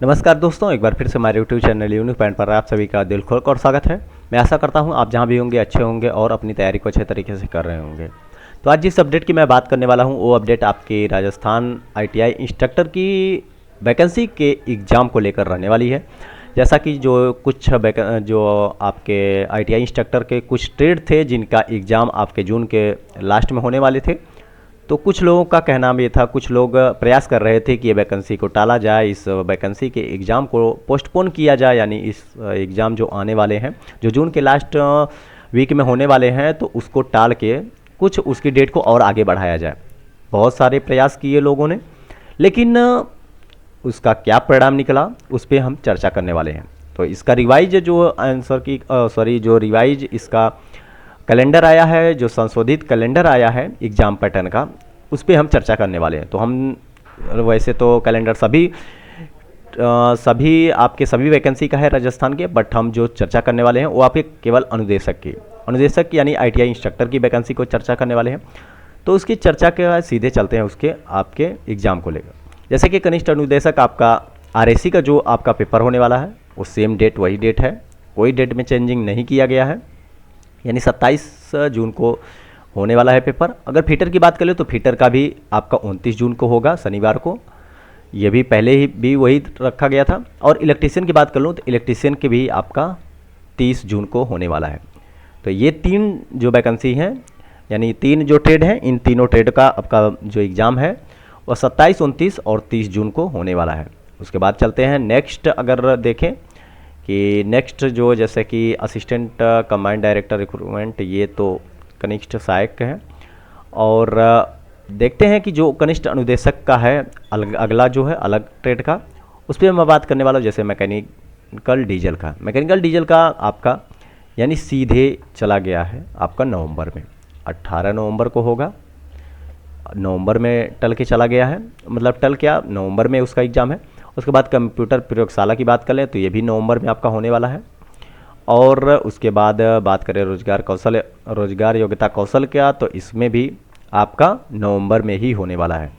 नमस्कार दोस्तों, एक बार फिर से हमारे यूट्यूब चैनल यूनिक पॉइंट पर आप सभी का दिल खोल कर स्वागत है। मैं आशा करता हूं आप जहां भी होंगे अच्छे होंगे और अपनी तैयारी को अच्छे तरीके से कर रहे होंगे। तो आज जिस अपडेट की मैं बात करने वाला हूं वो अपडेट आपके राजस्थान आईटीआई इंस्ट्रक्टर की वैकेंसी के एग्ज़ाम को लेकर रहने वाली है। जैसा कि जो आपके आईटीआई इंस्ट्रक्टर के कुछ ट्रेड थे जिनका एग्ज़ाम आपके जून के लास्ट में होने वाले थे, तो कुछ लोगों का कहना भी था, कुछ लोग प्रयास कर रहे थे कि ये वैकेंसी को टाला जाए, इस वैकेंसी के एग्ज़ाम को पोस्टपोन किया जाए, यानी इस एग्ज़ाम जो आने वाले हैं, जो जून के लास्ट वीक में होने वाले हैं, तो उसको टाल के कुछ उसकी डेट को और आगे बढ़ाया जाए। बहुत सारे प्रयास किए लोगों ने, लेकिन उसका क्या परिणाम निकला उस पर हम चर्चा करने वाले हैं। तो इसका रिवाइज जो आंसर की जो रिवाइज इसका कैलेंडर आया है, जो संशोधित कैलेंडर आया है एग्ज़ाम पैटर्न का, उस पर हम चर्चा करने वाले हैं। तो हम वैसे तो कैलेंडर सभी वैकेंसी का है राजस्थान के, बट हम जो चर्चा करने वाले हैं वो आपके केवल अनुदेशक यानी आईटीआई इंस्ट्रक्टर की वैकेंसी को चर्चा करने वाले हैं। तो उसकी चर्चा के बाद सीधे चलते हैं उसके आपके एग्ज़ाम को लेकर। जैसे कि कनिष्ठ अनुदेशक आपका आरएसी का जो आपका पेपर होने वाला है वो सेम डेट वही डेट है, कोई डेट में चेंजिंग नहीं किया गया है, यानी 27 जून को होने वाला है पेपर। अगर फीटर की बात करें तो फीटर का भी आपका 29 जून को होगा, शनिवार को। ये भी पहले ही भी वही रखा गया था। और इलेक्ट्रीशियन की बात कर लूँ तो इलेक्ट्रीशियन के भी आपका 30 जून को होने वाला है। तो ये 3 जो वैकेंसी हैं, यानी 3 जो ट्रेड हैं, इन तीनों ट्रेड का आपका जो एग्ज़ाम है वह 27, 29 और 30 जून को होने वाला है। उसके बाद चलते हैं नेक्स्ट। अगर देखें कि नेक्स्ट जो जैसे कि असिस्टेंट कमांड डायरेक्टर रिक्रूटमेंट, ये तो कनिष्ठ सहायक है। और देखते हैं कि जो कनिष्ठ अनुदेशक का है अगला जो है अलग ट्रेड का, उस पर मैं बात करने वाला हूँ। जैसे मैकेनिकल डीजल का आपका यानी सीधे चला गया है आपका नवंबर में, 18 नवंबर को होगा। नवंबर में टल के चला गया है, मतलब टल क्या, नवंबर में उसका एग्ज़ाम है। उसके बाद कंप्यूटर प्रयोगशाला की बात कर लें तो ये भी नवंबर में आपका होने वाला है। और उसके बाद बात करें रोजगार योग्यता कौशल का, तो इसमें भी आपका नवंबर में ही होने वाला है।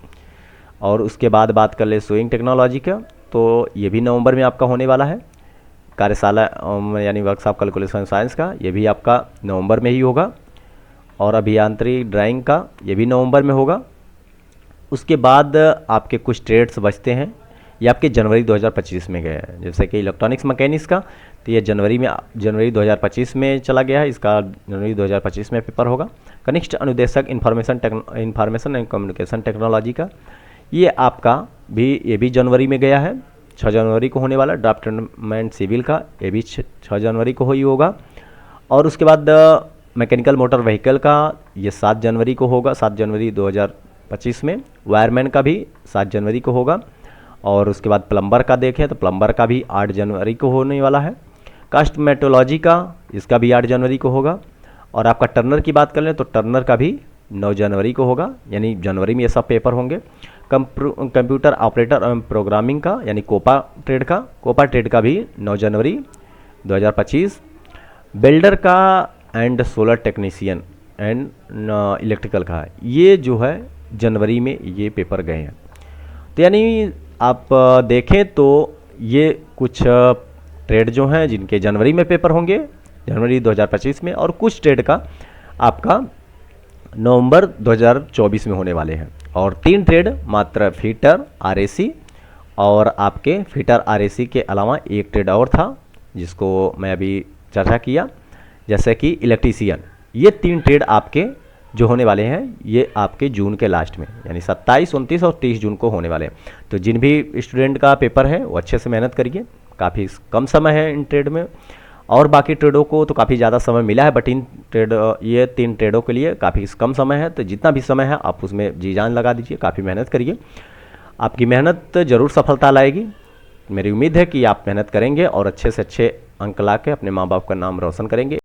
और उसके बाद बात कर ले सोइंग टेक्नोलॉजी का, तो ये भी नवंबर में आपका होने वाला है। कार्यशाला यानी वर्कशॉप कैलकुलेशन साइंस का, ये भी आपका नवंबर में ही होगा। और अभियांत्रिक ड्राइंग का, ये भी नवंबर में होगा। उसके बाद आपके कुछ ट्रेड्स बचते हैं, ये आपके जनवरी 2025 में गए हैं। जैसे कि इलेक्ट्रॉनिक्स मैकेनिक्स का, तो ये जनवरी 2025 में चला गया है, इसका जनवरी 2025 में पेपर होगा। कनिष्ठ अनुदेशक इंफॉर्मेशन एंड कम्युनिकेशन टेक्नोलॉजी का, ये भी जनवरी में गया है, 6 जनवरी को होने वाला। ड्राफ्टमैन सिविल का, ये भी 6 जनवरी को ही होगा। और उसके बाद मैकेनिकल मोटर व्हीकल का, ये 7 जनवरी को होगा, 7 जनवरी 2025 में। वायरमैन का भी 7 जनवरी को होगा। और उसके बाद प्लम्बर का देखें तो प्लम्बर का भी 8 जनवरी को होने वाला है। कास्ट मेट्रोलॉजी का, इसका भी 8 जनवरी को होगा। और आपका टर्नर की बात कर लें तो टर्नर का भी 9 जनवरी को होगा, यानी जनवरी में ये सब पेपर होंगे। कंप्यूटर ऑपरेटर एवं प्रोग्रामिंग का, यानी कोपा ट्रेड का भी 9 जनवरी 2025। बिल्डर का and solar technician and electrical का, ये जो है जनवरी में ये पेपर गए हैं। तो यानी आप देखें तो ये कुछ ट्रेड जो हैं जिनके जनवरी में पेपर होंगे, जनवरी 2025 में, और कुछ ट्रेड का आपका नवंबर 2024 में होने वाले हैं। और 3 ट्रेड मात्र फीटर आरएसी, और आपके फीटर आरएसी के अलावा एक ट्रेड और था जिसको मैं अभी चर्चा किया, जैसे कि इलेक्ट्रीशियन। ये 3 ट्रेड आपके जो होने वाले हैं ये आपके जून के लास्ट में, यानी 27, 29 और 30 जून को होने वाले हैं। तो जिन भी स्टूडेंट का पेपर है वो अच्छे से मेहनत करिए, काफ़ी कम समय है इन ट्रेड में। और बाकी ट्रेडों को तो काफ़ी ज़्यादा समय मिला है, बट ये 3 ट्रेडों के लिए काफ़ी कम समय है। तो जितना भी समय है आप उसमें जी जान लगा दीजिए, काफ़ी मेहनत करिए, आपकी मेहनत ज़रूर सफलता लाएगी। मेरी उम्मीद है कि आप मेहनत करेंगे और अच्छे से अच्छे अंक ला के अपने माँ बाप का नाम रोशन करेंगे।